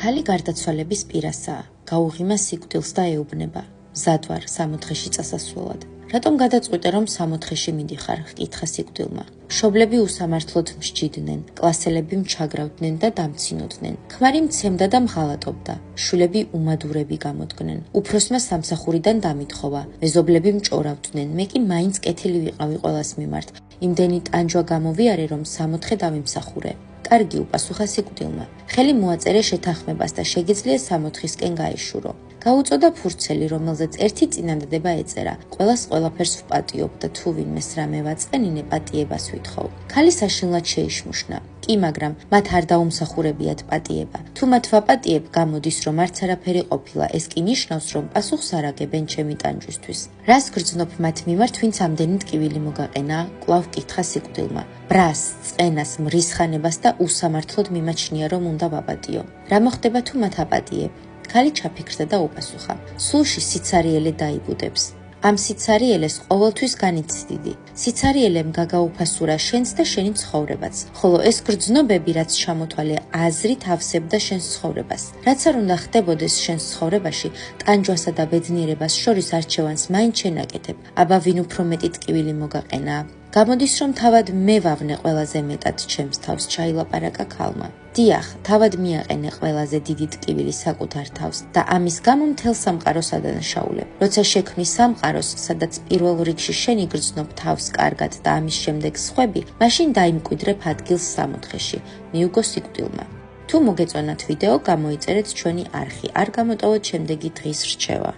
Hali გარდაცვალების პირასაა, გაუღიმა სიკვდილს და ეუბნება. მზად ვარ 60-ში წასასვლელად. Რატომ გადაწყვიტე რომ 60-ში მიდიხარ, ჰკითხა სიკვდილმა. მშობლები უსამართლოდ მსჯიდნენ, კლასელები მჩაგრავდნენ და დამცინოდნენ. ქმარი მცემდა და მღალატობდა. შვილები უმადურები გამოდგნენ. უფროსმა სამსახურიდან დამითხოვა. მეზობლები მჭორავდნენ, მე კი მაინც კეთილი ვიყავი ყველას მიმართ. იმდენი ტანჯვა გამოვიარე რომ 60 დავიმსახურე. კარგი უპასუხა სიკვდილმა. ხელი მოაწერე შეთანხმებას და შეგიძლია 60-ისკენ გაეშურო. გაუწოდა ფურცელი, რომელზეც ერთი წინადადება ეწერა. ყველას ყველაფერს ვპატიობ და თუ ვინმეს რამე ვაწყენინე, პატიებას ვითხოვ. ქალი საშინლად შეიშმუშნა. კი, მაგრამ მათ არ დაუმსახურებიათ პატიება. თუ მათ ვაპატიებ, გამოდის რომ არც არაფერი ყოფილა, ეს კი ნიშნავს რომ პასუხს არ აგებენ ჩემი ტანჯვისთვის. რას გრძნობ მათ მიმართ, ვინც ამდენი ტკივილი მოგაყენა? კვლავ კითხა სიკვდილმა. ბრას, წყენას, მრისხანებას და უსამართლოდ მიმაჩნია რომ უნდა ვაპატიო. რა მოხდება თუ მათ აპატიებ? ქალი ჩაფიქრდა და უპასუხა. სულში სიცარიელე დაიბუდებს. ამ სიცარიელეს ყოველთვის განიცდიდი. სიცარიელემ გაგაუფასურა შენს და შენი ცხოვრებაც. ხოლო ეს გრძნობები, რაც ჩამოთვალე აზრი თავსებდა შენს ცხოვრებას. რაც არ უნდა ხდებოდეს შენს ცხოვრებაში, ტანჯვასა და ბედნიერებას შორის არჩევანს მაინც შენ აკეთებ. აბა ვინ უფრო მეტი ტკივილი მოგაყენა? გამოდის რომ თავად მე ვავნე ყველაზე მეტად ჩემს თავს, ჩაილაპარაკა ქალმა. დიახ, თავად მიაყენე ყველაზე დიდი ტკივილი საკუთარ თავს და ამის გამო მთელ სამყაროს ადანაშაულებ. როცა შექმნი სამყაროს, სადაც პირველ რიგში შენი გრძნობ თავს კარგად და ამის შემდეგ სხვები, მაშინ დაიმკვიდრებ ადგილს 60-ში, მიუგო სიკვდილმა. თუ მოგეწონათ ვიდეო, გამოიწერეთ ჩვენი არხი, არ გამოტოვოთ შემდეგი დღის რჩევა.